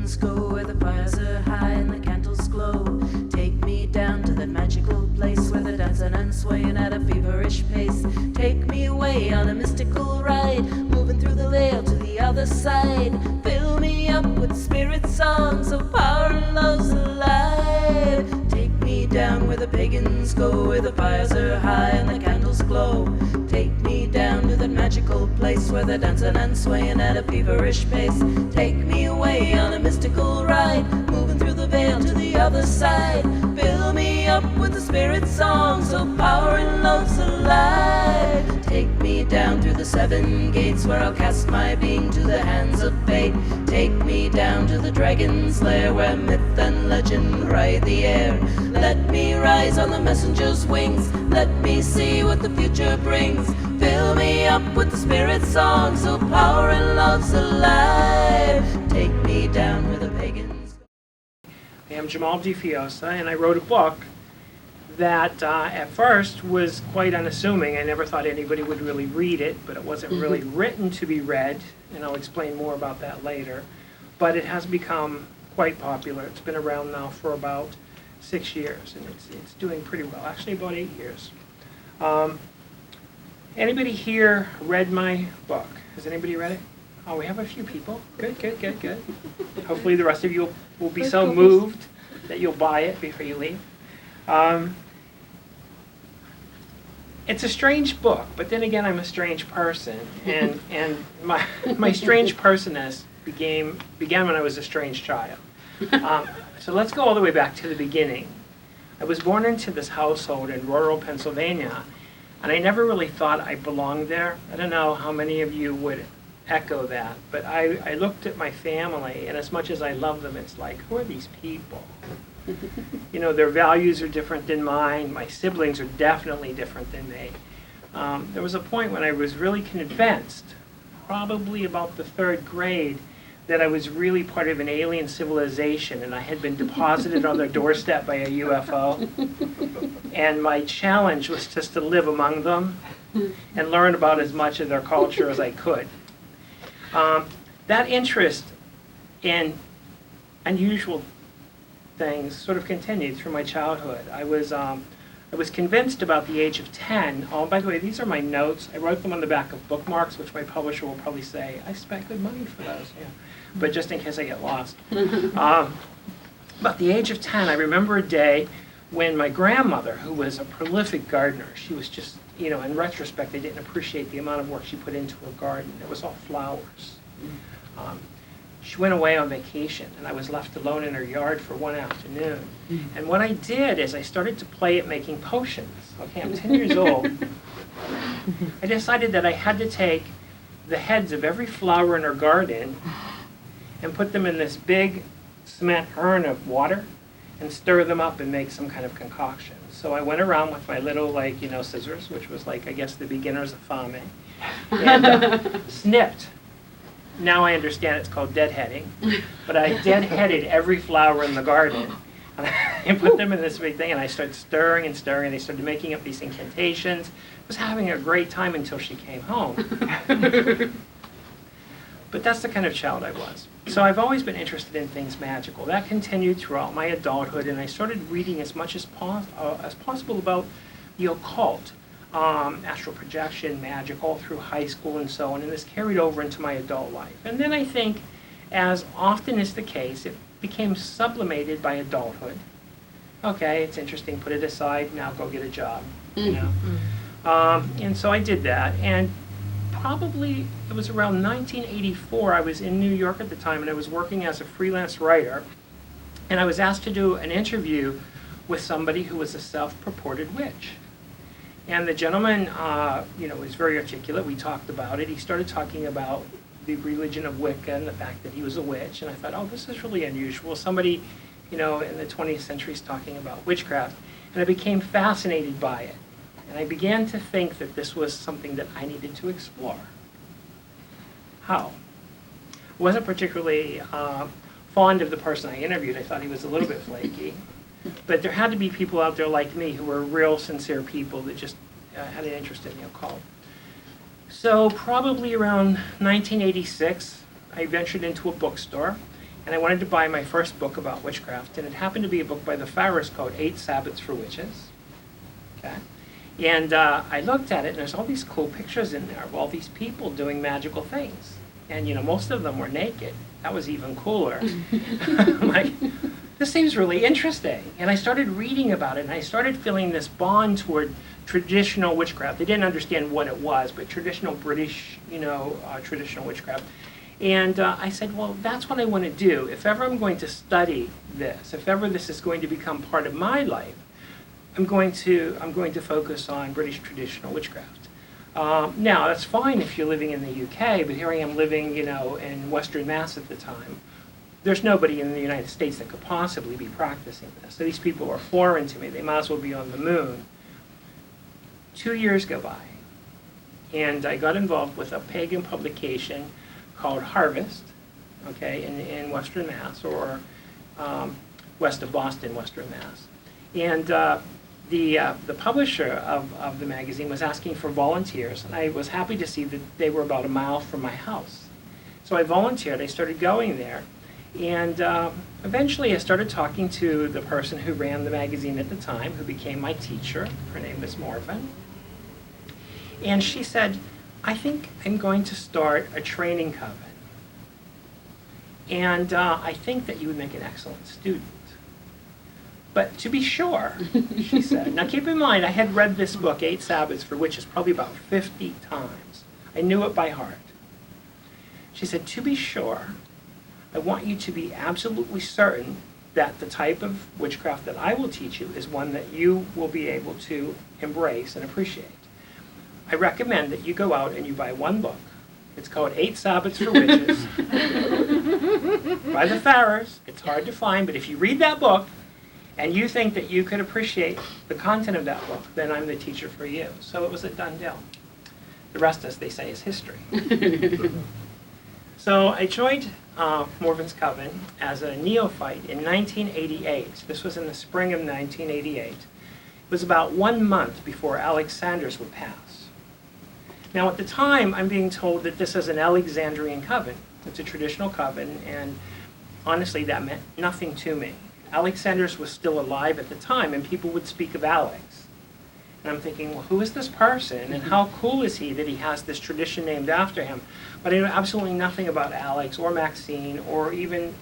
pagans go, where the fires are high and the candles glow. Take me down to that magical place where they're dancing and swaying at a feverish pace. Take me away on a mystical ride, moving through the veil to the other side. Fill me up with spirit songs of power and love's alive. Take me down where the pagans go, where the fires are high and the candles glow. Take me down to that magical place where they're dancing and swaying at a feverish pace. Take me away on a mystical ride, moving through the veil to the other side. Fill me up with the spirit songs of power and love's alive. Take me down through the 7 gates where I'll cast my being to the hands of fate. Take me down to the dragon's lair where myth and legend ride the air. Let me rise on the messenger's wings, let me see what the future brings. Fill me up with the spirit songs of power and love's alive. Take me down where the pagans go. I am Jimahl di Fiosa, and I wrote a book that at first was quite unassuming. I never thought anybody would really read it, but it wasn't really written to be read, and I'll explain more about that later. But it has become quite popular. It's been around now for about 6 years, and it's doing pretty well. Actually, about 8 years. Anybody here read my book? Has anybody read it? Oh, we have a few people. Good, good, good, good. Hopefully the rest of you will be so moved that you'll buy it before you leave. It's a strange book, but then again, I'm a strange person, and my strange personness began when I was a strange child. So let's go all the way back to the beginning. I was born into this household in rural Pennsylvania, and I never really thought I belonged there. I don't know how many of you would echo that, but I looked at my family, and as much as I love them, it's like, who are these people? You know, their values are different than mine. My siblings are definitely different than me. There was a point when I was really convinced, probably about the 3rd grade, that I was really part of an alien civilization, and I had been deposited on their doorstep by a UFO. And my challenge was just to live among them and learn about as much of their culture as I could. That interest in unusual things sort of continued through my childhood. I was convinced about the age of 10. Oh, by the way, these are my notes. I wrote them on the back of bookmarks, which my publisher will probably say, I spent good money for those. Yeah. But just in case I get lost. About the age of 10, I remember a day when my grandmother, who was a prolific gardener, she was just, you know, in retrospect, I didn't appreciate the amount of work she put into her garden. It was all flowers. She went away on vacation, and I was left alone in her yard for one afternoon. And what I did is I started to play at making potions. Okay, I'm 10 years old. I decided that I had to take the heads of every flower in her garden and put them in this big cement urn of water and stir them up and make some kind of concoction. So I went around with my little, like, you know, scissors, which was like, I guess, the beginners of farming, and snipped. Now I understand it's called deadheading, but I deadheaded every flower in the garden and put them in this big thing, and I started stirring and stirring, and they started making up these incantations. I was having a great time until she came home. But that's the kind of child I was. So I've always been interested in things magical. That continued throughout my adulthood, and I started reading as much as possible about the occult. Astral projection, magic, all through high school and so on, and this carried over into my adult life. And then I think, as often is the case, it became sublimated by adulthood. Okay, it's interesting, put it aside, now go get a job, you know. And so I did that, and probably it was around 1984, I was in New York at the time, and I was working as a freelance writer, and I was asked to do an interview with somebody who was a self-purported witch. And the gentleman, you know, was very articulate. We talked about it. He started talking about the religion of Wicca and the fact that he was a witch. And I thought, oh, this is really unusual. Somebody, you know, in the 20th century is talking about witchcraft. And I became fascinated by it. And I began to think that this was something that I needed to explore. How? I wasn't particularly fond of the person I interviewed. I thought he was a little bit flaky. But there had to be people out there like me who were real sincere people that just had an interest in the occult. So probably around 1986, I ventured into a bookstore, and I wanted to buy my first book about witchcraft, and it happened to be a book by the Farrers called 8 Sabbaths for Witches. Okay? And I looked at it, and there's all these cool pictures in there of all these people doing magical things. And, you know, most of them were naked. That was even cooler. I'm like, this seems really interesting. And I started reading about it, and I started feeling this bond toward traditional witchcraft. They didn't understand what it was, but traditional British, traditional witchcraft. And I said, well, that's what I want to do. If ever I'm going to study this, if ever this is going to become part of my life, I'm going to focus on British traditional witchcraft. Now, that's fine if you're living in the UK, but here I am living, in Western Mass at the time. There's nobody in the United States that could possibly be practicing this. So these people are foreign to me. They might as well be on the moon. 2 years go by, and I got involved with a pagan publication called Harvest, okay, in Western Mass, or west of Boston, Western Mass. And the publisher of the magazine was asking for volunteers, and I was happy to see that they were about a mile from my house. So I volunteered. I started going there, and eventually I started talking to the person who ran the magazine at the time, who became my teacher. Her name was Marvin. And she said, I think I'm going to start a training coven. And I think that you would make an excellent student. But to be sure, she said. Now keep in mind, I had read this book, 8 Sabbaths for Witches, probably about 50 times. I knew it by heart. She said, to be sure, I want you to be absolutely certain that the type of witchcraft that I will teach you is one that you will be able to embrace and appreciate. I recommend that you go out and you buy one book. It's called 8 Sabbaths for Witches by the Farrers. It's hard to find, but if you read that book and you think that you could appreciate the content of that book, then I'm the teacher for you. So it was a done deal. The rest, as they say, is history. So I joined Morven's Coven as a neophyte in 1988. This was in the spring of 1988. It was about 1 month before Alexander's would pass. Now at the time, I'm being told that this is an Alexandrian coven. It's a traditional coven, and honestly, that meant nothing to me. Alexander's was still alive at the time, and people would speak of Alex. And I'm thinking, well, who is this person, and how cool is he that he has this tradition named after him? But I know absolutely nothing about Alex or Maxine, or even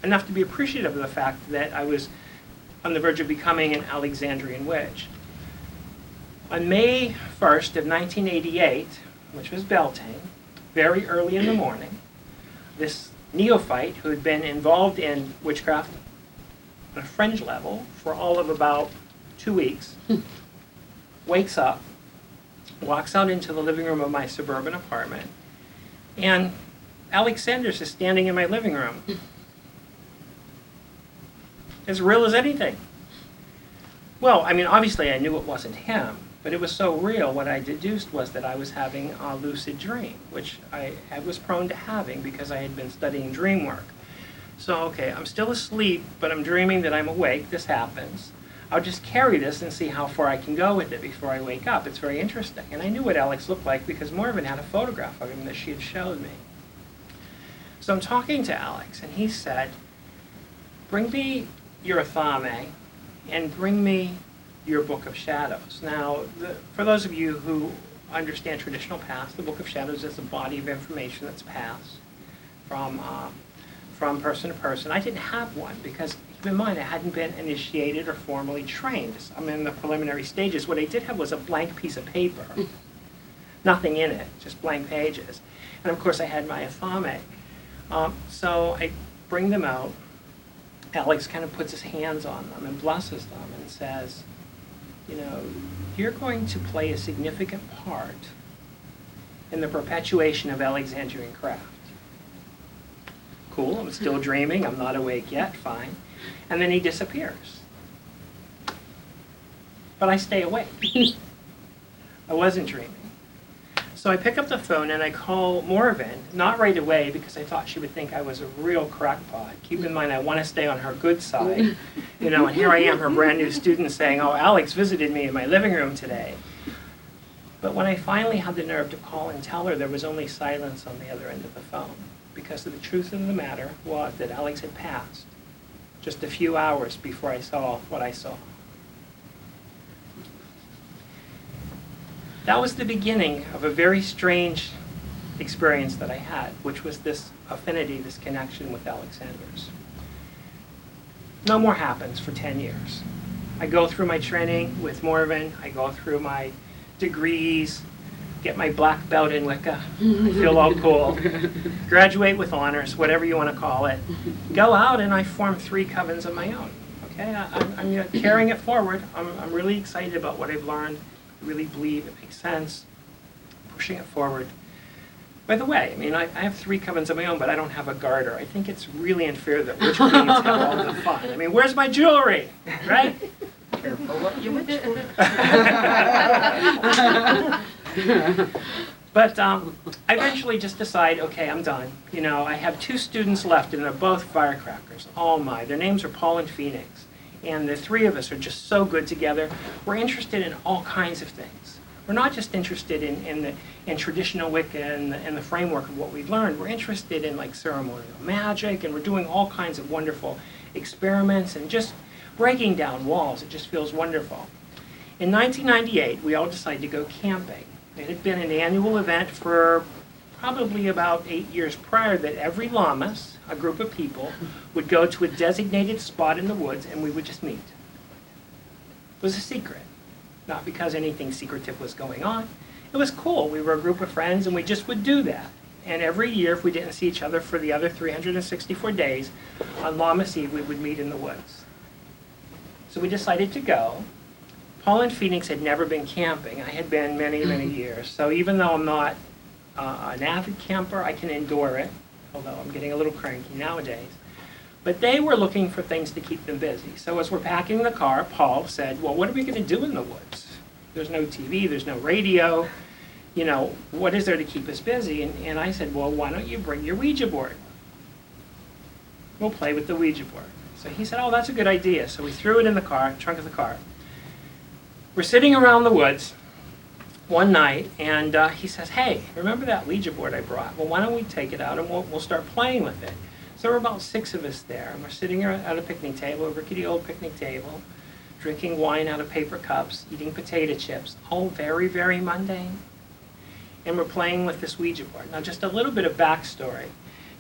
enough to be appreciative of the fact that I was on the verge of becoming an Alexandrian witch. On May 1st of 1988, which was Beltane, very early in the morning, this neophyte who had been involved in witchcraft on a fringe level for all of about 2 weeks, wakes up, walks out into the living room of my suburban apartment, and Alexander's is standing in my living room. As real as anything. Well, I mean, obviously I knew it wasn't him, but it was so real, what I deduced was that I was having a lucid dream, which I was prone to having because I had been studying dream work. So, okay, I'm still asleep, but I'm dreaming that I'm awake. This happens. I'll just carry this and see how far I can go with it before I wake up. It's very interesting. And I knew what Alex looked like because Morven had a photograph of him that she had showed me. So I'm talking to Alex, and he said, bring me your Athame and bring me your Book of Shadows. Now, for those of you who understand traditional past, the Book of Shadows is a body of information that's passed from person to person. I didn't have one because, keep in mind, I hadn't been initiated or formally trained. I'm in the preliminary stages. What I did have was a blank piece of paper. Nothing in it, just blank pages. And of course I had my Athame. So I bring them out. Alex kind of puts his hands on them and blesses them and says, you know, you're going to play a significant part in the perpetuation of Alexandrian craft. Cool, I'm still dreaming, I'm not awake yet, fine. And then he disappears. But I stay awake. I wasn't dreaming. So I pick up the phone and I call Morven, not right away because I thought she would think I was a real crackpot. Keep in mind, I want to stay on her good side. You know, and here I am, her brand new student saying, oh, Alex visited me in my living room today. But when I finally had the nerve to call and tell her, there was only silence on the other end of the phone. because the truth of the matter was that Alex had passed just a few hours before I saw what I saw. That was the beginning of a very strange experience that I had, which was this affinity, this connection with Alexander's. No more happens for 10 years. I go through my training with Morven, I go through my degrees, get my black belt in Wicca, I feel all cool, graduate with honors, whatever you want to call it, go out and I form 3 covens of my own. Okay, I'm carrying it forward. I'm really excited about what I've learned. I really believe it makes sense, pushing it forward. By the way, I mean, I have 3 covens of my own, but I don't have a garter. I think it's really unfair that witch queens have all the fun. I mean, where's my jewelry, right? Careful what you wish for. But I eventually just decide, okay, I'm done. You know, I have 2 students left, and they're both firecrackers. Oh my, their names are Paul and Phoenix. And the 3 of us are just so good together. We're interested in all kinds of things. We're not just interested in traditional Wicca and the framework of what we've learned. We're interested in like ceremonial magic, and we're doing all kinds of wonderful experiments and just breaking down walls. It just feels wonderful. In 1998, we all decided to go camping. It had been an annual event for probably about 8 years prior that every Lammas, a group of people, would go to a designated spot in the woods and we would just meet. It was a secret, not because anything secretive was going on. It was cool. We were a group of friends and we just would do that. And every year, if we didn't see each other for the other 364 days, on Lammas Eve we would meet in the woods. So we decided to go. Paul and Phoenix had never been camping. I had been many, many years. So even though I'm not an avid camper, I can endure it, although I'm getting a little cranky nowadays. But they were looking for things to keep them busy. So as we're packing the car, Paul said, well, what are we going to do in the woods? There's no TV, there's no radio. You know, what is there to keep us busy? And I said, well, why don't you bring your Ouija board? We'll play with the Ouija board. So he said, oh, that's a good idea. So we threw it in the car, trunk of the car. We're sitting around the woods one night, and he says, hey, remember that Ouija board I brought? Well, why don't we take it out and we'll start playing with it. So there were about 6 of us there, and we're sitting at a picnic table, a rickety old picnic table, drinking wine out of paper cups, eating potato chips, all very, very mundane. And we're playing with this Ouija board. Now, just a little bit of backstory.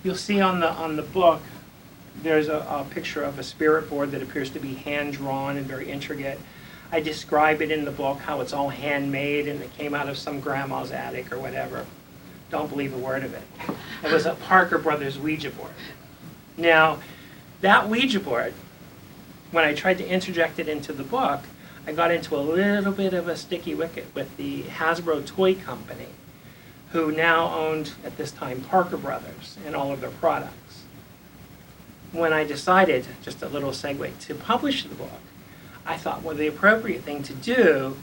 You'll see on the book, there's a picture of a spirit board that appears to be hand-drawn and very intricate. I describe it in the book, how it's all handmade and it came out of some grandma's attic or whatever. Don't believe a word of it. It was a Parker Brothers Ouija board. Now, that Ouija board, when I tried to interject it into the book, I got into a little bit of a sticky wicket with the Hasbro toy company, who now owned, at this time, Parker Brothers and all of their products. When I decided, just a little segue, to publish the book, I thought, well, the appropriate thing to do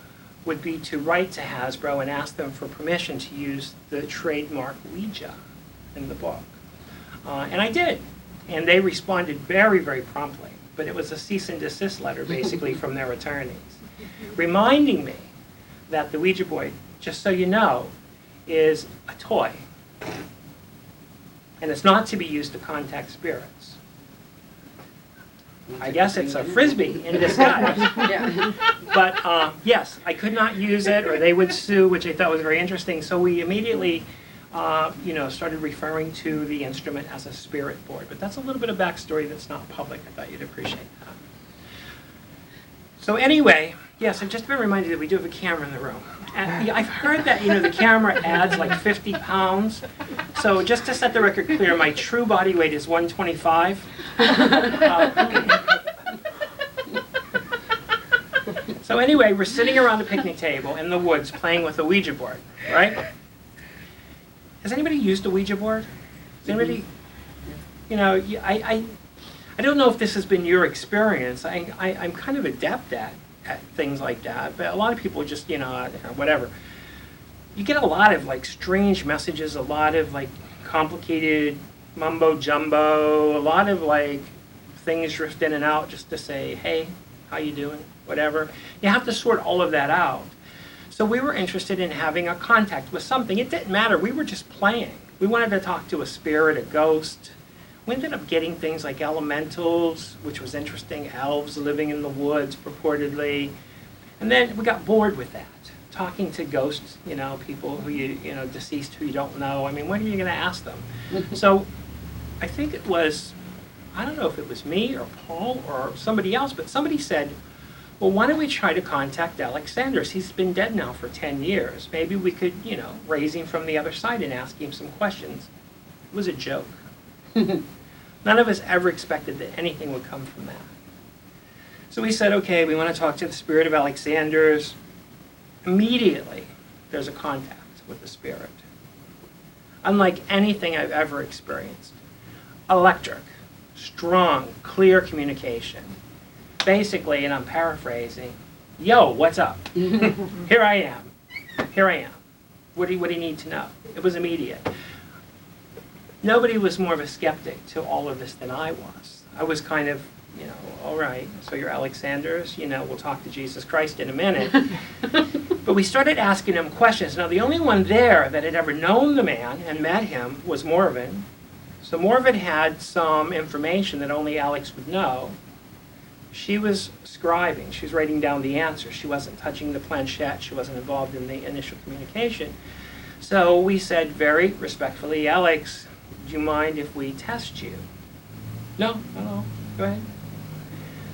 would be to write to Hasbro and ask them for permission to use the trademark Ouija in the book. And I did. And they responded very, very promptly. But it was a cease and desist letter, basically, from their attorneys, reminding me that the Ouija board, just so you know, is a toy. And it's not to be used to contact spirits. I guess it's a Frisbee in disguise. Yeah. But yes, I could not use it or they would sue, which I thought was very interesting. So we immediately started referring to the instrument as a spirit board. But that's a little bit of backstory that's not public. I thought you'd appreciate that. So anyway, yes, I've just been reminded that we do have a camera in the room. And I've heard that the camera adds like 50 pounds. So just to set the record clear, my true body weight is 125. So anyway, we're sitting around a picnic table in the woods playing with a Ouija board, right? Has anybody used a Ouija board? Has anybody, I don't know if this has been your experience. I'm kind of adept at things like that, but a lot of people just, whatever. You get a lot of like strange messages, a lot of like complicated mumbo jumbo, a lot of like things drift in and out just to say, hey, how you doing? Whatever. You have to sort all of that out. So we were interested in having a contact with something. It didn't matter. We were just playing. We wanted to talk to a spirit, a ghost. We ended up getting things like elementals, which was interesting, elves living in the woods purportedly. And then we got bored with that, talking to ghosts, people who deceased who you don't know. I mean, what are you going to ask them? So I think it was, I don't know if it was me or Paul or somebody else, but somebody said, well, why don't we try to contact Alexander? He's been dead now for 10 years. Maybe we could, raise him from the other side and ask him some questions. It was a joke. None of us ever expected that anything would come from that. So we said, okay, we want to talk to the spirit of Alexander's. Immediately, there's a contact with the spirit. Unlike anything I've ever experienced. Electric, strong, clear communication. Basically, and I'm paraphrasing, yo, what's up? Here I am. What do you need to know? It was immediate. Nobody was more of a skeptic to all of this than I was. I was kind of, all right, so you're Alexander's, we'll talk to Jesus Christ in a minute. But we started asking him questions. Now, the only one there that had ever known the man and met him was Morven. So Morven had some information that only Alex would know. She was scribing. She was writing down the answers. She wasn't touching the planchette. She wasn't involved in the initial communication. So we said very respectfully, Alex, do you mind if we test you? No, go ahead.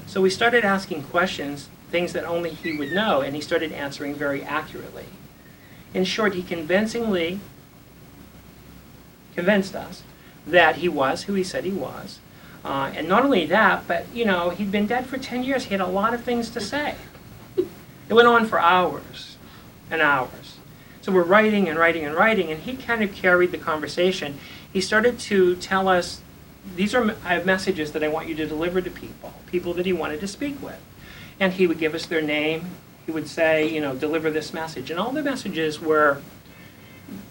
So we started asking questions, things that only he would know, and he started answering very accurately. In short, he convincingly convinced us that he was who he said he was. And not only that, but, he'd been dead for 10 years. He had a lot of things to say. It went on for hours and hours. So we're writing, and he kind of carried the conversation. He started to tell us, I have messages that I want you to deliver to people that he wanted to speak with. And he would give us their name. He would say, deliver this message. And all the messages were,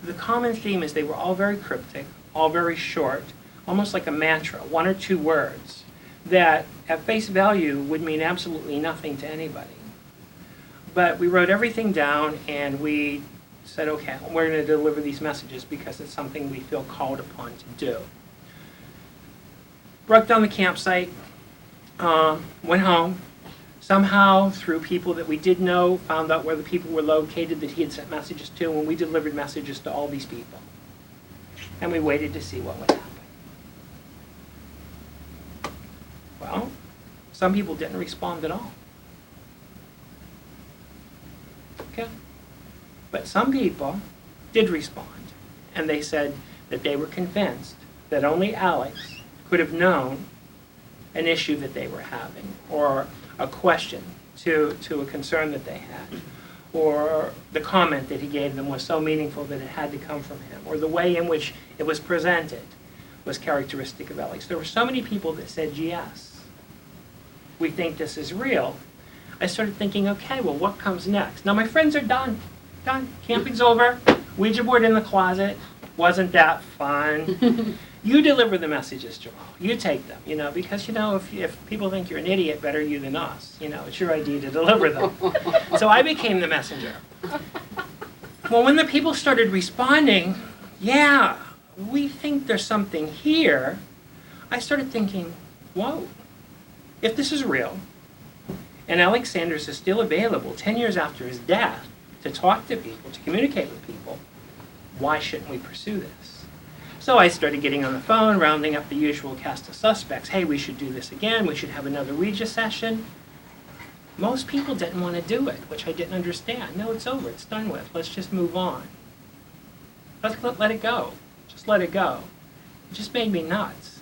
the common theme is they were all very cryptic, all very short, almost like a mantra, 1 or 2 words, that at face value would mean absolutely nothing to anybody. But we wrote everything down and we said, okay, we're going to deliver these messages because it's something we feel called upon to do. Broke down the campsite, went home. Somehow, through people that we did know, found out where the people were located that he had sent messages to, and we delivered messages to all these people. And we waited to see what would happen. Well, some people didn't respond at all. Okay? But some people did respond, and they said that they were convinced that only Alex could have known an issue that they were having, or a question to a concern that they had, or the comment that he gave them was so meaningful that it had to come from him, or the way in which it was presented was characteristic of Alex. There were so many people that said, yes, we think this is real. I started thinking, okay, well, what comes next? Now, my friends are done. Camping's over. Ouija board in the closet. Wasn't that fun? You deliver the messages, Jimahl. You take them, because, if people think you're an idiot, better you than us. It's your idea to deliver them. So I became the messenger. Well, when the people started responding, yeah, we think there's something here, I started thinking, whoa, if this is real, and Alexander's is still available 10 years after his death to talk to people, to communicate with people, why shouldn't we pursue this? So I started getting on the phone, rounding up the usual cast of suspects. Hey, we should do this again. We should have another Ouija session. Most people didn't want to do it, which I didn't understand. No, it's over. It's done with. Let's just move on. Let's let it go. Just let it go. It just made me nuts.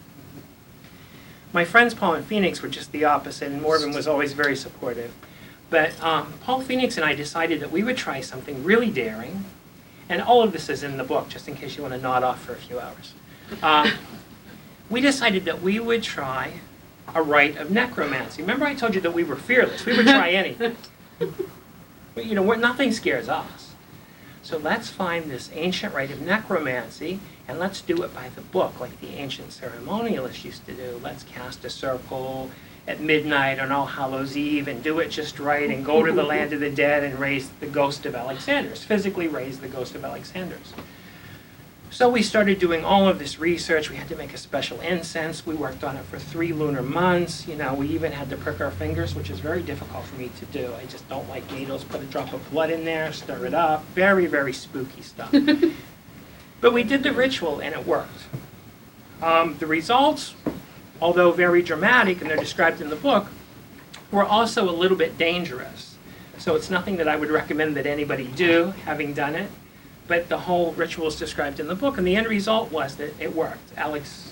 My friends Paul and Phoenix were just the opposite, and Morven was always very supportive. But Paul, Phoenix, and I decided that we would try something really daring. And all of this is in the book, just in case you want to nod off for a few hours. We decided that we would try a rite of necromancy. Remember I told you that we were fearless. We would try anything. But, nothing scares us. So let's find this ancient rite of necromancy, and let's do it by the book, like the ancient ceremonialists used to do. Let's cast a circle at midnight on All Hallows Eve and do it just right and go to the land of the dead and raise the ghost of Alexander's, physically raise the ghost of Alexander's. So we started doing all of this research. We had to make a special incense. We worked on it for 3 lunar months. You know, we even had to prick our fingers, which is very difficult for me to do. I just don't like needles. Put a drop of blood in there, stir it up. Very, very spooky stuff. But we did the ritual, and it worked. The results, although very dramatic, and they're described in the book, were also a little bit dangerous. So it's nothing that I would recommend that anybody do, having done it. But the whole ritual is described in the book, and the end result was that it worked. Alex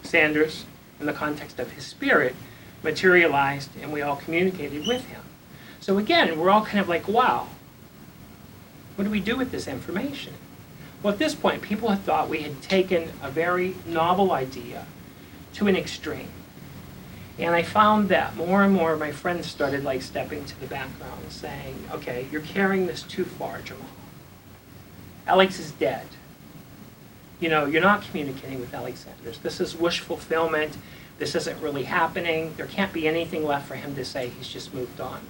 Sanders, in the context of his spirit, materialized, and we all communicated with him. So again, we're all kind of like, wow, what do we do with this information? Well, at this point, people had thought we had taken a very novel idea to an extreme. And I found that more and more of my friends started like stepping to the background and saying, okay, you're carrying this too far, Jimahl. Alex is dead. You know, you're not communicating with Alex Sanders. This is wish fulfillment. This isn't really happening. There can't be anything left for him to say. He's just moved on.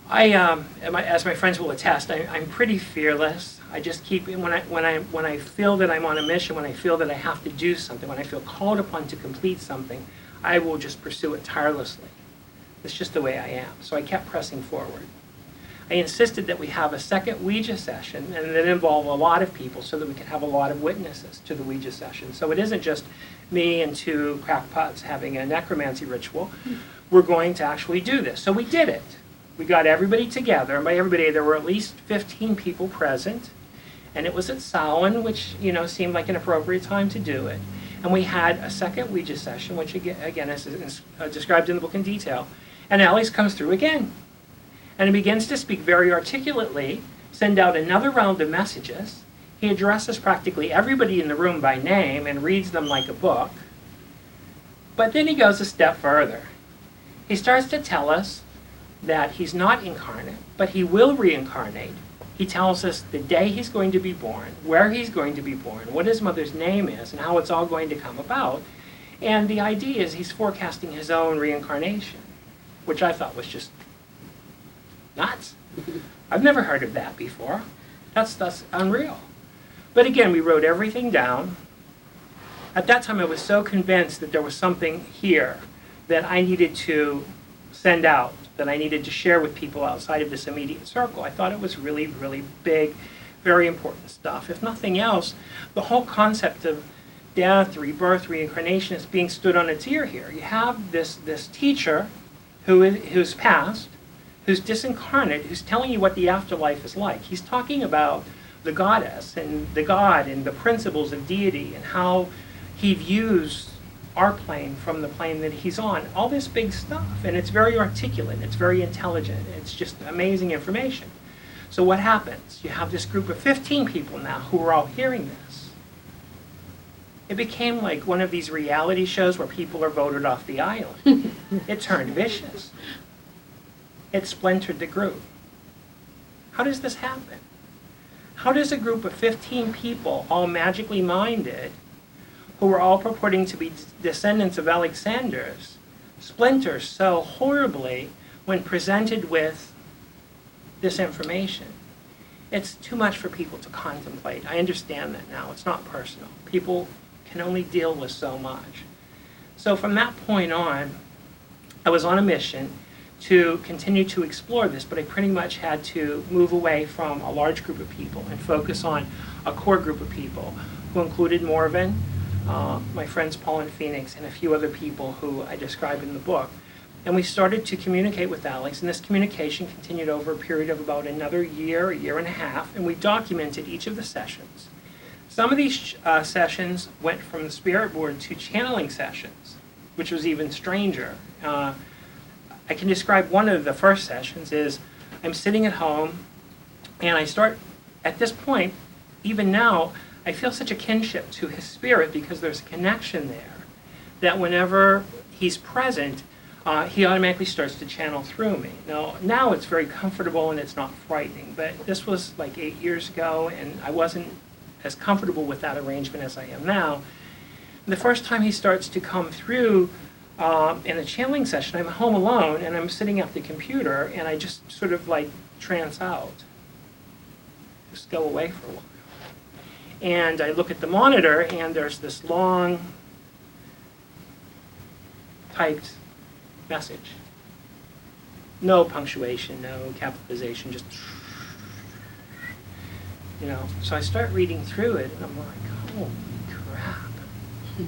As my friends will attest, I'm pretty fearless. I just keep, when I feel that I'm on a mission, when I feel that I have to do something, when I feel called upon to complete something, I will just pursue it tirelessly. It's just the way I am. So I kept pressing forward. I insisted that we have a second Ouija session, and that involve a lot of people so that we could have a lot of witnesses to the Ouija session. So it isn't just me and 2 crackpots having a necromancy ritual. We're going to actually do this. So we did it. We got everybody together, and by everybody there were at least 15 people present, and it was at Samhain, which, you know, seemed like an appropriate time to do it. And we had a second Ouija session, which again is described in the book in detail, and Alex comes through again. And he begins to speak very articulately, send out another round of messages. He addresses practically everybody in the room by name and reads them like a book. But then he goes a step further. He starts to tell us that he's not incarnate, but he will reincarnate. He tells us the day he's going to be born, where he's going to be born, what his mother's name is, and how it's all going to come about. And the idea is he's forecasting his own reincarnation, which I thought was just nuts. I've never heard of that before. That's unreal. But again, we wrote everything down. At that time, I was so convinced that there was something here that I needed to send out, that I needed to share with people outside of this immediate circle. I thought it was really, really big, very important stuff. If nothing else, the whole concept of death, rebirth, reincarnation is being stood on its ear here. You have this teacher who's passed, who's disincarnate, who's telling you what the afterlife is like. He's talking about the goddess and the god and the principles of deity and how he views our plane from the plane that he's on. All this big stuff. And it's very articulate. It's very intelligent. It's just amazing information. So what happens? You have this group of 15 people now who are all hearing this. It became like one of these reality shows where people are voted off the island. It turned vicious. It splintered the group. How does this happen? How does a group of 15 people, all magically minded, who were all purporting to be descendants of Alexanders, splinter so horribly when presented with this information? It's too much for people to contemplate. I understand that now. It's not personal. People can only deal with so much. So from that point on, I was on a mission to continue to explore this, but I pretty much had to move away from a large group of people and focus on a core group of people who included Morven, my friends Paul and Phoenix, and a few other people who I describe in the book. And we started to communicate with Alex, and this communication continued over a period of about another year, a year and a half, and we documented each of the sessions. Some of these sessions went from the spirit board to channeling sessions, which was even stranger. I can describe one of the first sessions is I'm sitting at home and I start, at this point, even now, I feel such a kinship to his spirit because there's a connection there that whenever he's present, he automatically starts to channel through me. Now it's very comfortable and it's not frightening, but this was like 8 years ago and I wasn't as comfortable with that arrangement as I am now. And the first time he starts to come through, in a channeling session, I'm home alone and I'm sitting at the computer and I just sort of like trance out. Just go away for a while. And I look at the monitor, and there's this long typed message. No punctuation, no capitalization, just, you know. So I start reading through it, and I'm like, holy crap.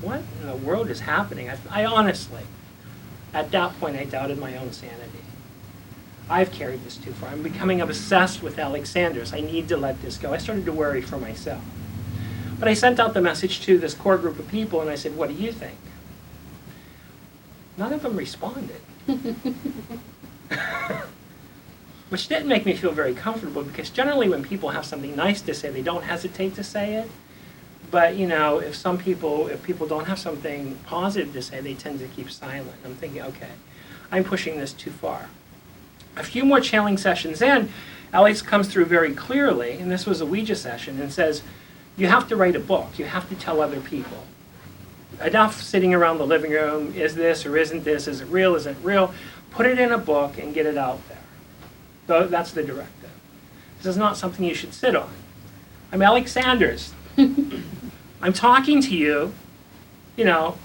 What in the world is happening? I honestly, at that point, I doubted my own sanity. I've carried this too far. I'm becoming obsessed with Alexanders. I need to let this go. I started to worry for myself. But I sent out the message to this core group of people, and I said, what do you think? None of them responded. Which didn't make me feel very comfortable, because generally when people have something nice to say, they don't hesitate to say it. But, you know, if people don't have something positive to say, they tend to keep silent. I'm thinking, okay, I'm pushing this too far. A few more channeling sessions in, Alex comes through very clearly, and this was a Ouija session, and says, you have to write a book. You have to tell other people. Enough sitting around the living room, is this or isn't this, is it real, isn't it real? Put it in a book and get it out there. So that's the directive. This is not something you should sit on. I'm Alexanders. I'm talking to you. You know,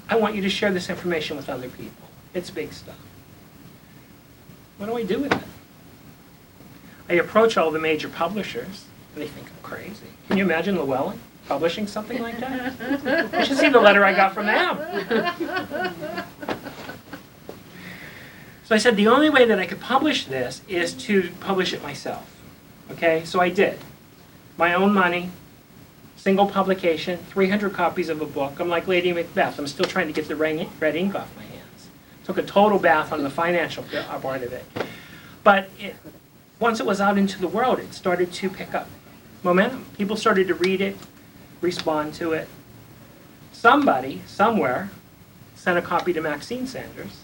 I want you to share this information with other people. It's big stuff. What do I do with it? I approach all the major publishers, and they think I'm crazy. Can you imagine Llewellyn publishing something like that? You should see the letter I got from them. So I said the only way that I could publish this is to publish it myself. Okay, so I did. My own money, single publication, 300 copies of a book. I'm like Lady Macbeth. I'm still trying to get the red ink off my hands. Took a total bath on the financial part of it. But once it was out into the world, it started to pick up momentum. People started to read it, respond to it. Somebody, somewhere, sent a copy to Maxine Sanders,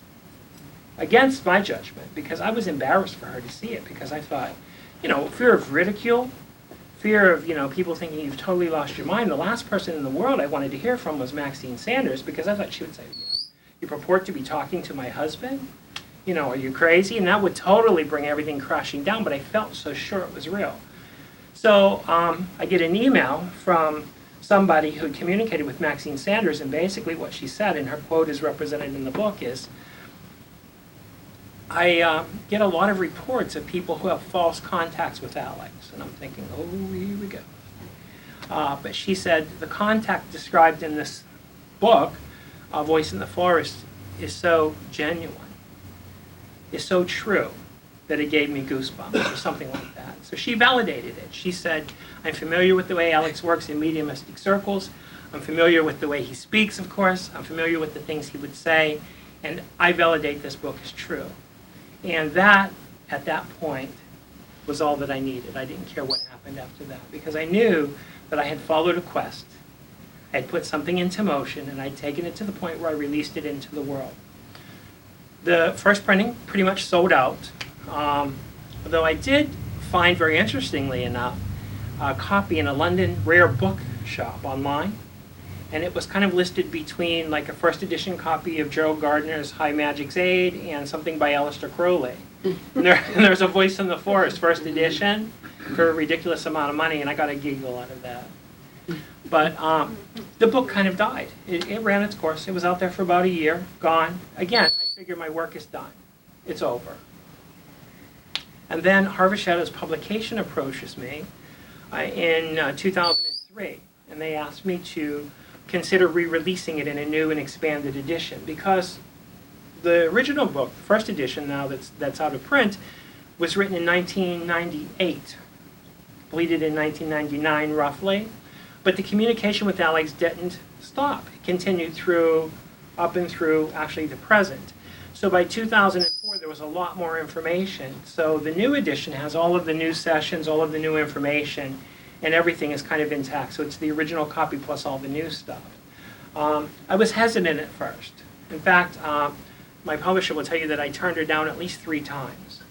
against my judgment, because I was embarrassed for her to see it, because I thought, you know, fear of ridicule, fear of, you know, people thinking you've totally lost your mind. The last person in the world I wanted to hear from was Maxine Sanders, because I thought she would say, you purport to be talking to my husband? You know, are you crazy? And that would totally bring everything crashing down, but I felt so sure it was real. So I get an email from somebody who had communicated with Maxine Sanders, and basically what she said, and her quote is represented in the book, is, I get a lot of reports of people who have false contacts with Alex. And I'm thinking, oh, here we go. But she said the contact described in this book, A Voice in the Forest, is so genuine, is so true, that it gave me goosebumps or something like that. So she validated it. She said, I'm familiar with the way Alex works in mediumistic circles. I'm familiar with the way he speaks, of course. I'm familiar with the things he would say. And I validate this book as true. And that, at that point, was all that I needed. I didn't care what happened after that, because I knew that I had followed a quest. I had put something into motion, and I'd taken it to the point where I released it into the world. The first printing pretty much sold out, although I did find, very interestingly enough, a copy in a London rare book shop online. And it was kind of listed between like a first edition copy of Gerald Gardner's High Magic's Aid and something by Aleister Crowley. And there's A Voice in the Forest, first edition, for a ridiculous amount of money, and I got a giggle out of that. But the book kind of died. It ran its course. It was out there for about a year, gone. Again, I figured my work is done. It's over. And then Harvest Shadow's publication approaches me in 2003, and they asked me to consider re-releasing it in a new and expanded edition, because the original book, first edition now that's out of print, was written in 1998, completed in 1999 roughly, but the communication with Alex didn't stop. It continued up and through actually the present. So by 2004 there was a lot more information. So the new edition has all of the new sessions, all of the new information, and everything is kind of intact. So it's the original copy plus all the new stuff. I was hesitant at first. In fact, my publisher will tell you that I turned her down at least 3 times.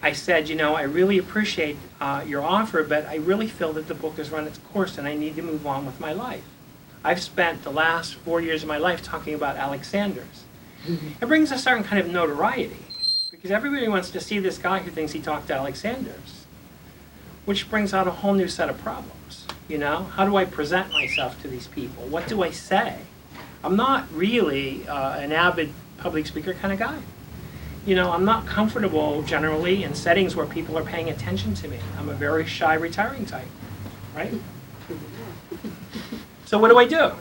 I said, you know, I really appreciate your offer, but I really feel that the book has run its course and I need to move on with my life. I've spent the last 4 years of my life talking about Alexanders. It brings a certain kind of notoriety, because everybody wants to see this guy who thinks he talked to Alexanders, which brings out a whole new set of problems. You know, how do I present myself to these people? What do I say? I'm not really an avid public speaker kind of guy. You know, I'm not comfortable generally in settings where people are paying attention to me. I'm a very shy, retiring type, right? So what do I do?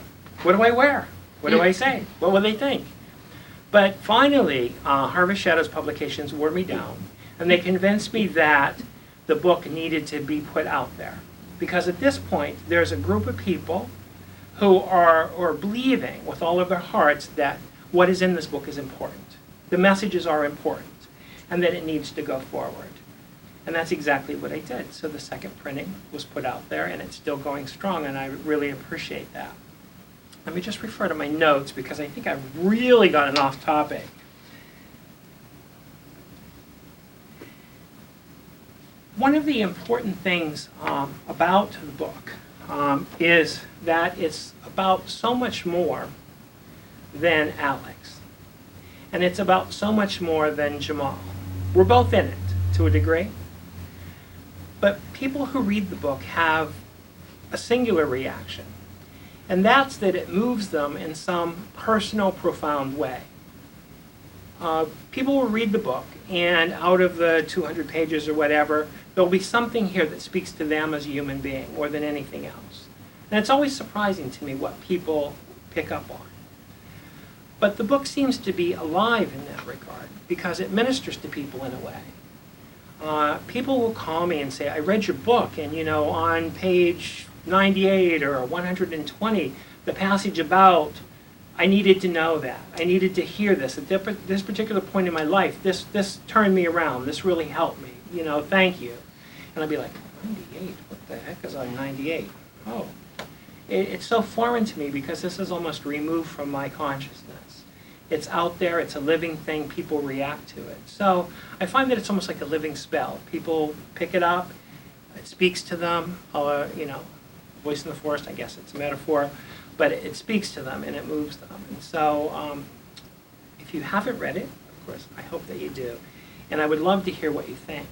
What do I wear? What do I say? What will they think? But finally, Harvest Shadows Publications wore me down, and they convinced me that the book needed to be put out there. Because at this point, there's a group of people who are believing with all of their hearts that what is in this book is important. The messages are important, and that it needs to go forward. And that's exactly what I did. So the second printing was put out there, and it's still going strong, and I really appreciate that. Let me just refer to my notes, because I think I've really gotten off topic. One of the important things about the book is that it's about so much more than Alex. And it's about so much more than Jimahl. We're both in it, to a degree. But people who read the book have a singular reaction. And that's that it moves them in some personal, profound way. People will read the book, and out of the 200 pages or whatever, there'll be something here that speaks to them as a human being more than anything else. And it's always surprising to me what people pick up on. But the book seems to be alive in that regard, because it ministers to people in a way. People will call me and say, I read your book, and you know, on page 98 or 120, the passage about, I needed to know that. I needed to hear this. At this particular point in my life, this turned me around. This really helped me. You know, thank you. And I'd be like, 98? What the heck is on 98? Oh. It's so foreign to me, because this is almost removed from my consciousness. It's out there, it's a living thing, people react to it. So I find that it's almost like a living spell. People pick it up, it speaks to them, you know, voice in the forest, I guess it's a metaphor, but it speaks to them and it moves them. And so if you haven't read it, of course, I hope that you do. And I would love to hear what you think.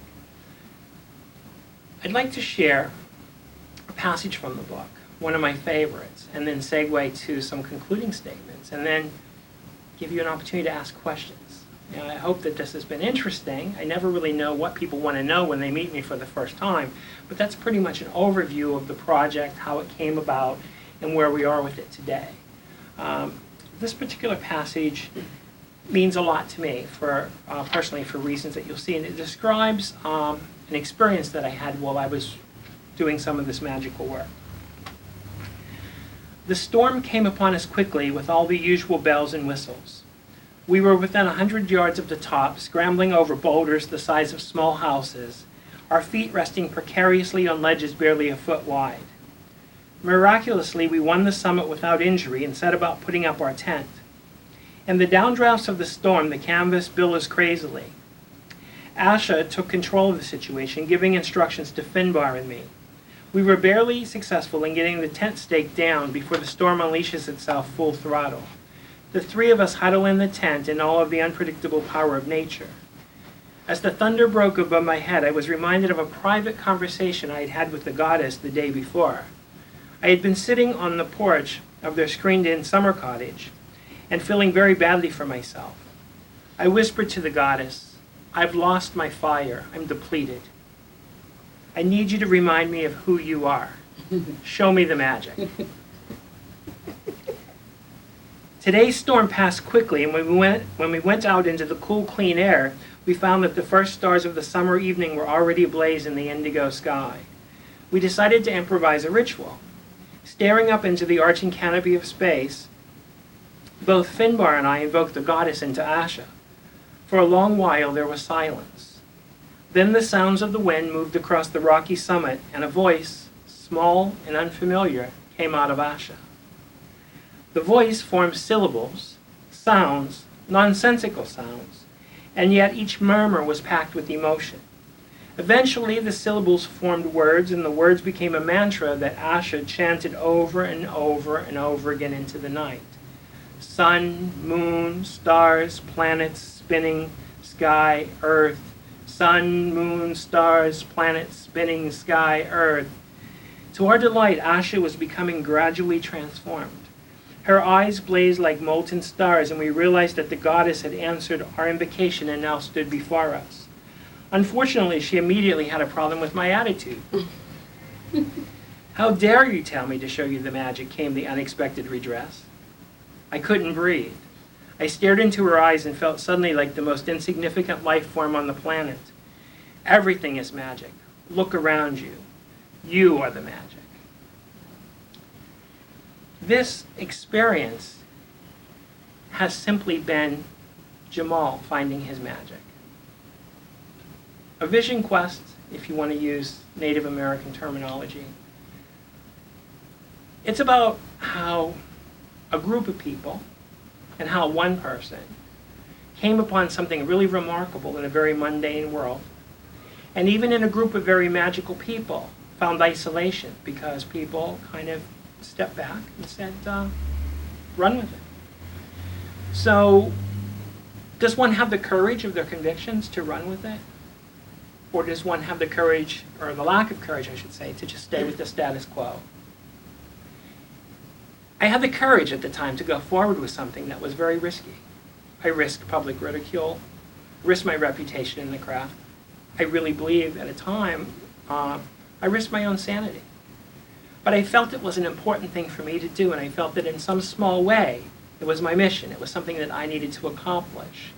I'd like to share a passage from the book, one of my favorites, and then segue to some concluding statements, and then give you an opportunity to ask questions. You know, I hope that this has been interesting. I never really know what people want to know when they meet me for the first time, but that's pretty much an overview of the project, how it came about, and where we are with it today. This particular passage means a lot to me, for personally, for reasons that you'll see, and it describes an experience that I had while I was doing some of this magical work. The storm came upon us quickly with all the usual bells and whistles. We were within 100 yards of the top, scrambling over boulders the size of small houses, our feet resting precariously on ledges barely a foot wide. Miraculously, we won the summit without injury and set about putting up our tent. In the downdrafts of the storm, the canvas billows crazily. Asha took control of the situation, giving instructions to Finbar and me. We were barely successful in getting the tent staked down before the storm unleashes itself full throttle. The three of us huddle in the tent in all of the unpredictable power of nature. As the thunder broke above my head, I was reminded of a private conversation I had had with the goddess the day before. I had been sitting on the porch of their screened-in summer cottage and feeling very badly for myself. I whispered to the goddess, I've lost my fire. I'm depleted. I need you to remind me of who you are. Show me the magic. Today's storm passed quickly, and when we went out into the cool, clean air, we found that the first stars of the summer evening were already ablaze in the indigo sky. We decided to improvise a ritual. Staring up into the arching canopy of space, both Finbar and I invoked the goddess into Asha. For a long while there was silence. Then the sounds of the wind moved across the rocky summit, and a voice, small and unfamiliar, came out of Asha. The voice formed syllables, sounds, nonsensical sounds, and yet each murmur was packed with emotion. Eventually, the syllables formed words, and the words became a mantra that Asha chanted over and over and over again into the night. Sun, moon, stars, planets, spinning, sky, earth. Sun, moon, stars, planets, spinning, sky, earth. To our delight, Asha was becoming gradually transformed. Her eyes blazed like molten stars, and we realized that the goddess had answered our invocation and now stood before us. Unfortunately, she immediately had a problem with my attitude. "How dare you tell me to show you the magic," came the unexpected redress. I couldn't breathe. I stared into her eyes and felt suddenly like the most insignificant life form on the planet. "Everything is magic. Look around you. You are the magic." This experience has simply been Jimahl finding his magic. A vision quest, if you want to use Native American terminology. It's about how a group of people and how one person came upon something really remarkable in a very mundane world. And even in a group of very magical people, found isolation because people kind of stepped back and said, run with it. So, does one have the courage of their convictions to run with it? Or does one have the courage, or the lack of courage, I should say, to just stay with the status quo? I had the courage at the time to go forward with something that was very risky. I risked public ridicule, risked my reputation in the craft. I really believe at a time, I risked my own sanity. But I felt it was an important thing for me to do, and I felt that in some small way, it was my mission. It was something that I needed to accomplish.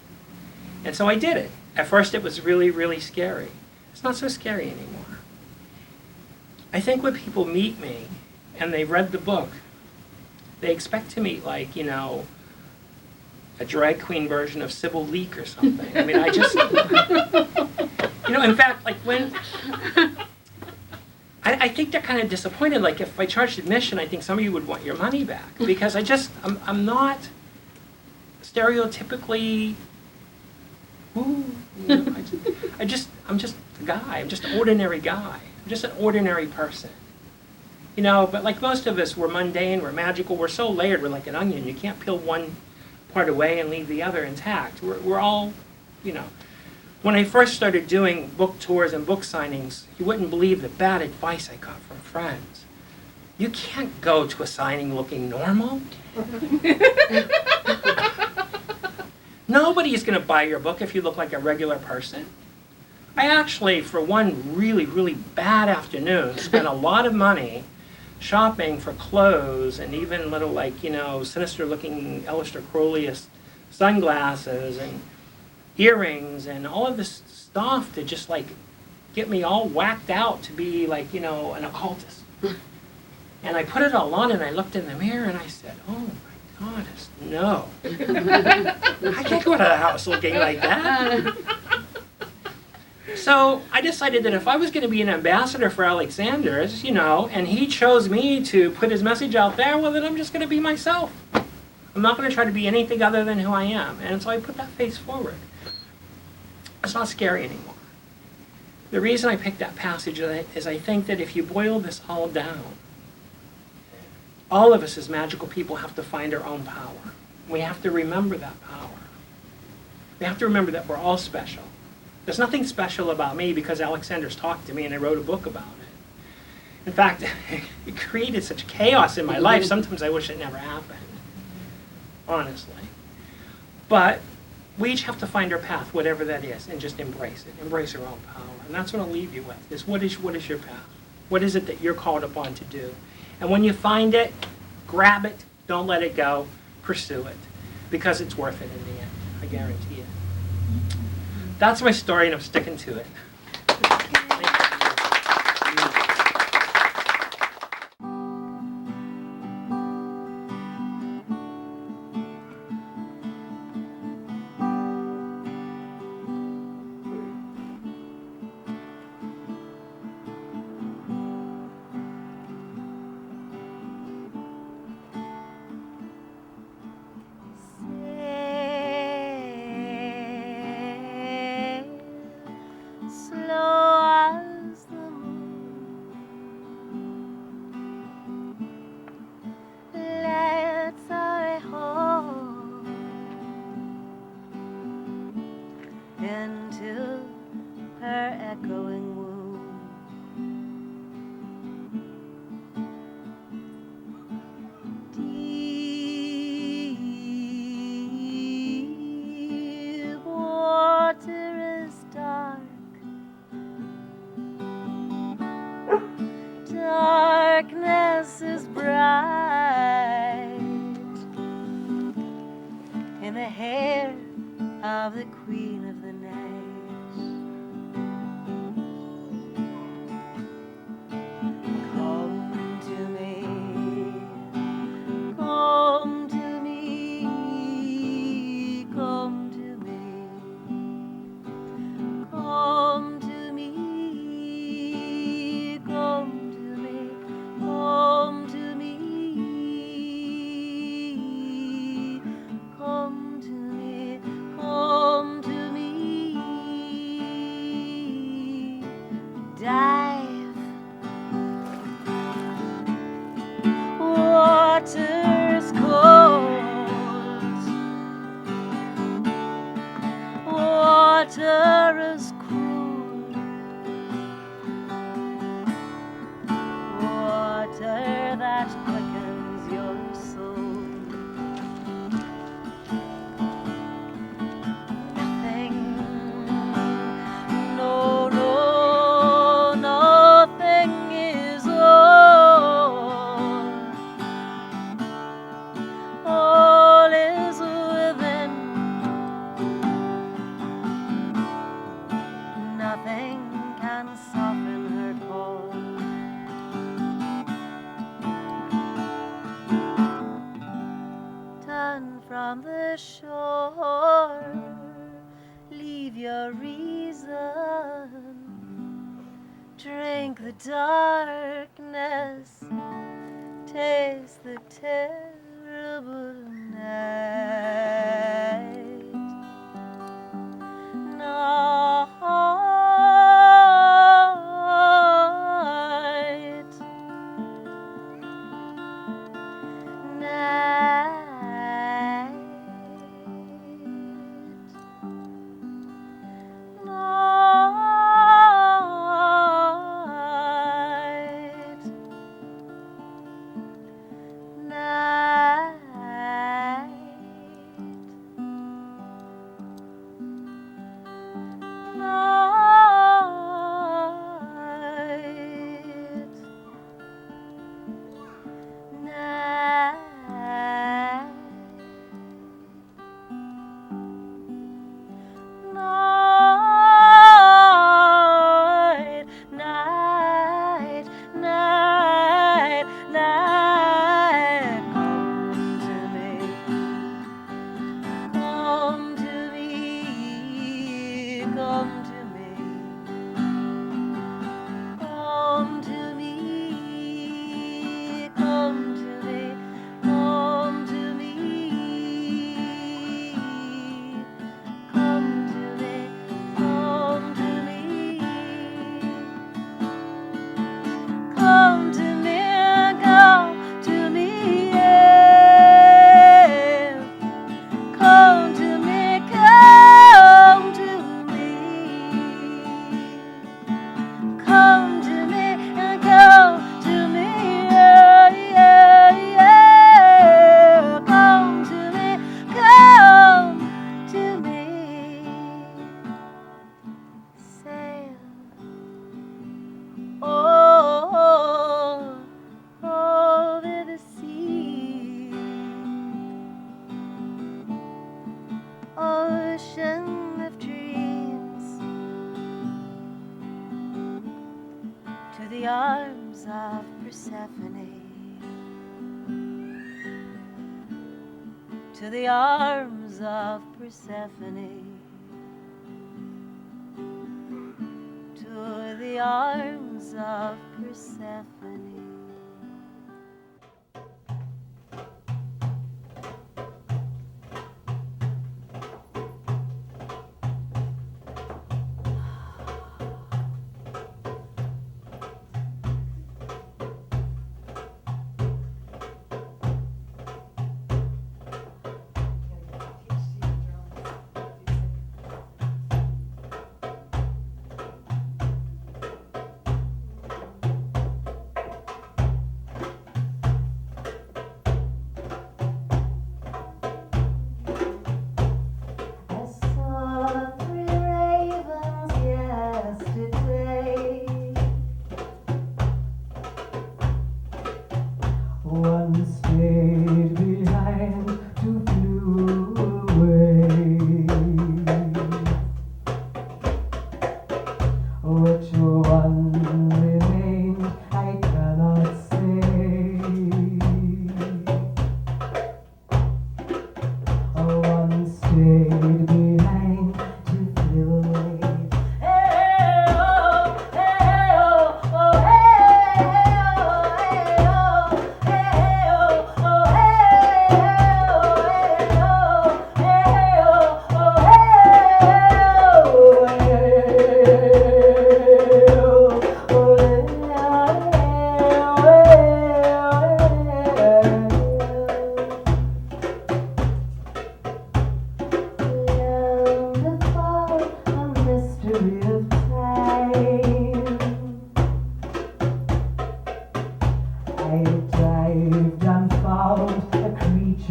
And so I did it. At first it was really, really scary. It's not so scary anymore. I think when people meet me and they've read the book, they expect to meet, like, you know, a drag queen version of Sybil Leek or something. I mean, I just, you know, in fact, like when, I think they're kind of disappointed. Like if I charged admission, I think some of you would want your money back because I'm not stereotypically, ooh, you know, I'm just a guy. I'm just an ordinary guy. I'm just an ordinary person. You know, but like most of us, we're mundane, we're magical, we're so layered, we're like an onion. You can't peel one part away and leave the other intact. We're all, you know. When I first started doing book tours and book signings, you wouldn't believe the bad advice I got from friends. You can't go to a signing looking normal. Nobody is going to buy your book if you look like a regular person. I actually, for one really, really bad afternoon, spent a lot of money shopping for clothes and even little, like, you know, sinister-looking Aleister Crowley-esque sunglasses and earrings and all of this stuff to just, like, get me all whacked out to be, like, you know, an occultist. And I put it all on and I looked in the mirror and I said, oh my goddess, no. I can't go to the house looking like that. So I decided that if I was going to be an ambassador for Alexander's, you know, and he chose me to put his message out there, well, then I'm just going to be myself. I'm not going to try to be anything other than who I am. And so I put that face forward. It's not scary anymore. The reason I picked that passage is I think that if you boil this all down, all of us as magical people have to find our own power. We have to remember that power. We have to remember that we're all special. There's nothing special about me because Alexander's talked to me and I wrote a book about it. In fact, it created such chaos in my life, sometimes I wish it never happened, honestly. But we each have to find our path, whatever that is, and just embrace it. Embrace our own power. And that's what I'll leave you with, is what is your path? What is it that you're called upon to do? And when you find it, grab it, don't let it go, pursue it. Because it's worth it in the end, I guarantee it. That's my story, and I'm sticking to it. Slow darkness is bright in the hair of the queen of the night. Come to me, come to me, come to me, come to me, come to me, come to me, come to me, come to me. Dive, water's cold, water is cool, water that quickens your soul. Nothing, no, no, nothing is all is within. Nothing can soften her cold. Turn from the shore, leave your reason, drink the darkness, taste the terrible night. the arms of Persephone, to the arms of Persephone, to the arms of Persephone. One stayed behind to flew away. Which one remained, I cannot say. One stayed behind to flew away. Hey oh, hey oh, oh hey oh, hey oh, hey oh, oh hey oh, hey oh, oh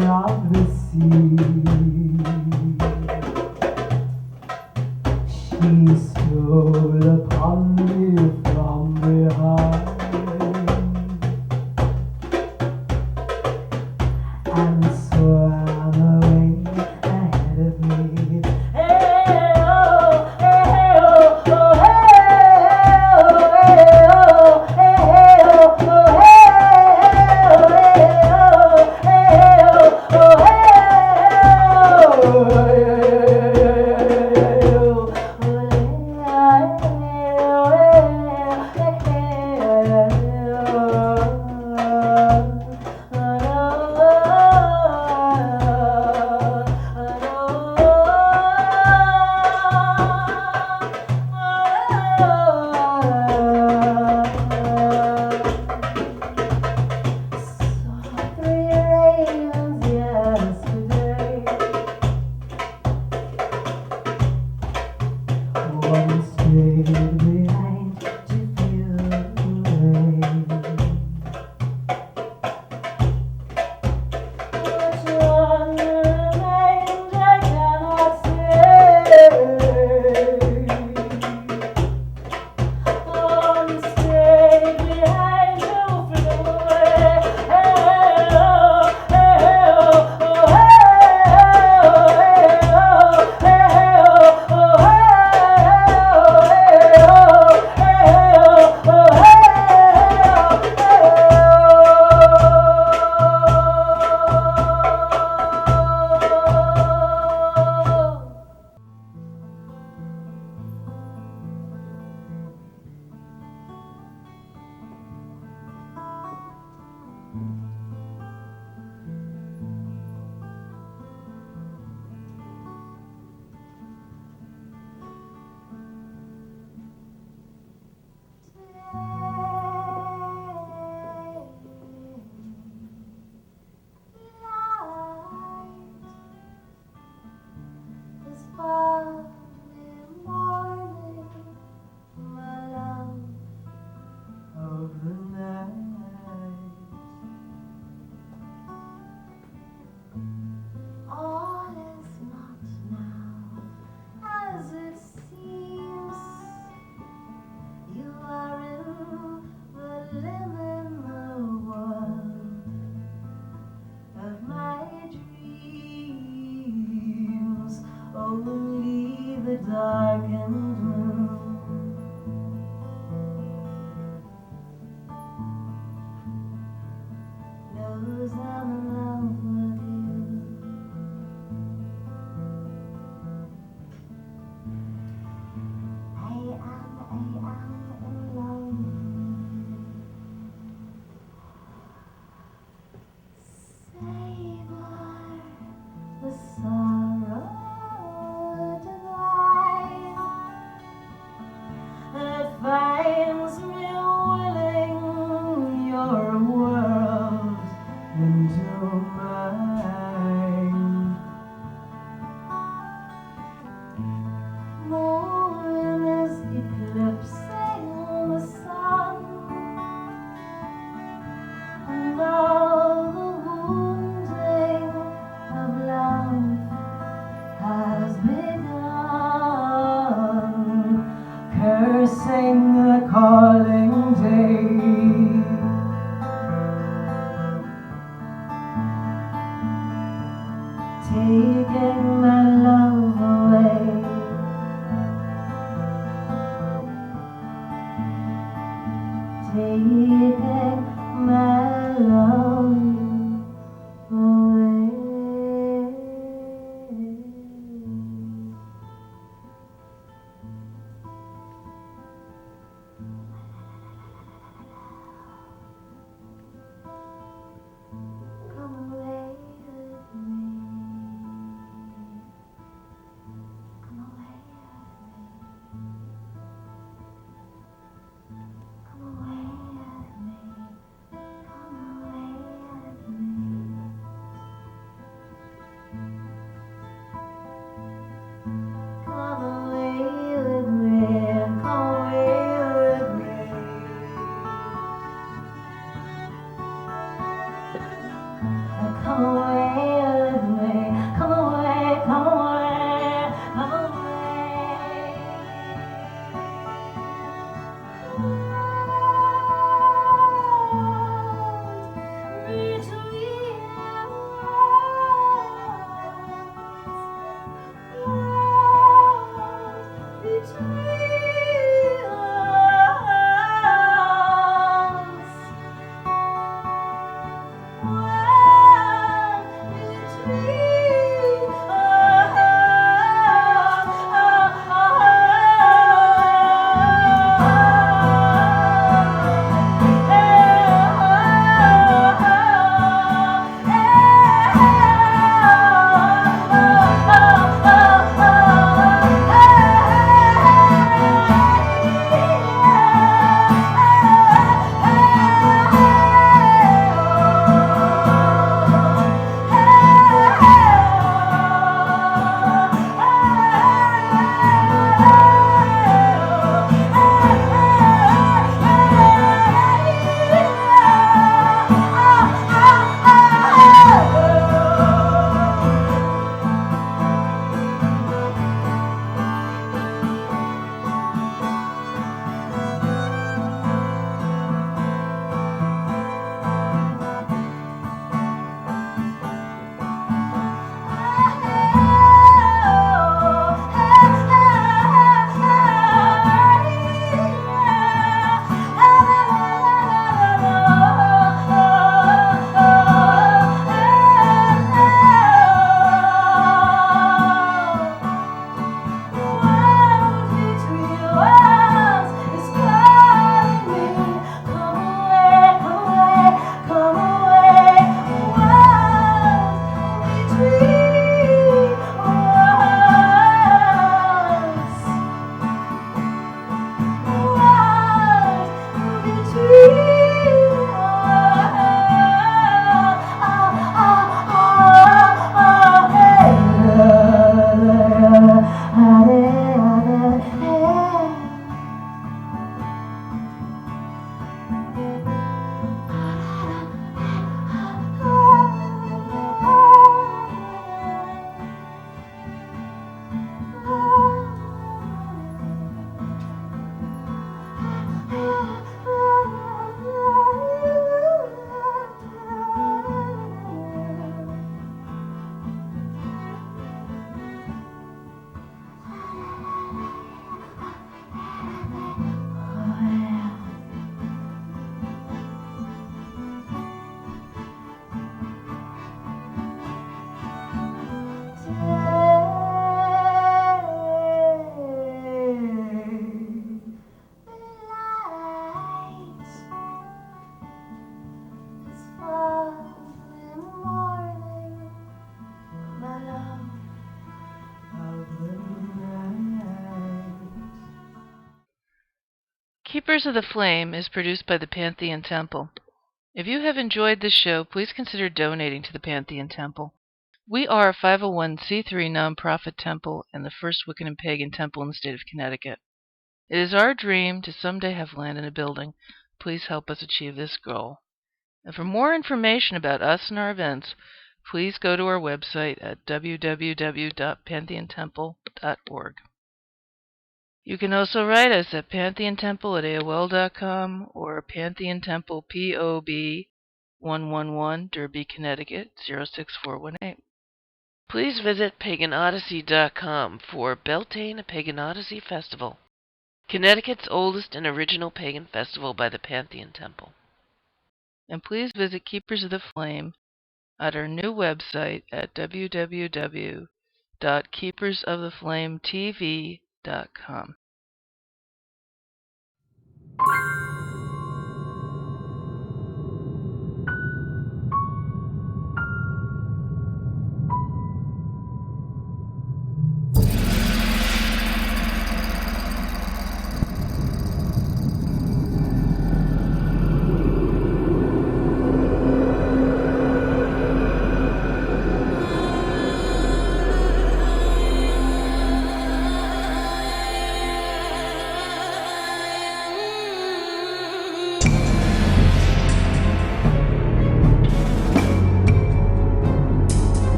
of the sea. She stole upon me from behind and swam away ahead of me. Hey oh, hey oh, oh hey oh, hey oh, hey oh, oh taking my love away. Taking my love away. Come away with me. Come away with me. Come away with me. Come away with me. Come away with me. Come away with me. Come away, come away, come away. Between our worlds, between us. Keepers of the Flame is produced by the Pantheon Temple. If you have enjoyed this show, please consider donating to the Pantheon Temple. We are a 501c3 nonprofit temple and the first Wiccan and Pagan temple in the state of Connecticut. It is our dream to someday have land in a building. Please help us achieve this goal. And for more information about us and our events, please go to our website at www.pantheontemple.org. You can also write us at pantheontemple@aol.com or Pantheon Temple POB 111 Derby, Connecticut 06418. Please visit paganodyssey.com for Beltane, a Pagan Odyssey Festival, Connecticut's oldest and original pagan festival by the Pantheon Temple. And please visit Keepers of the Flame at our new website at www.keepersoftheflametv.com.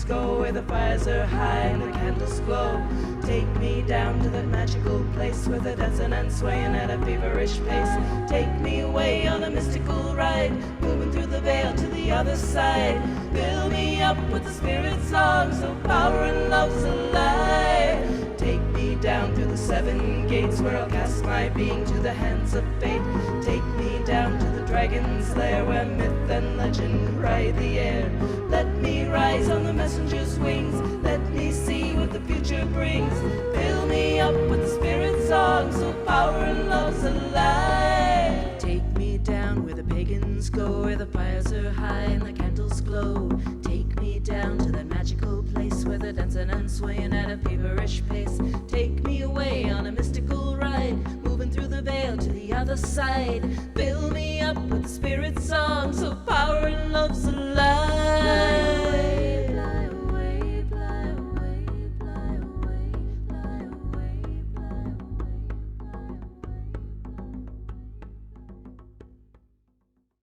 Go where the fires are high and the candles glow. Take me down to that magical place where they're dancing and swaying at a feverish pace. Take me away on a mystical ride, moving through the veil to the other side. Fill me up with the spirit songs of power and love's alive. Take me down through the 7 gates where I'll cast my being to the hands of fate. Take me down to the dragon's lair where myth and legend ride the air. Let me rise on the messenger's wings. Let me see what the future brings. Fill me up with the spirit songs of power and love's alive. Take me down where the pagans go, where the fires are high and the candles glow. Take me down to that magical place where they're dancing and swaying at a feverish pace. Take me away on a mystical ride, moving through the veil to the other side. Fill me up with the spirit songs of power and love's alive.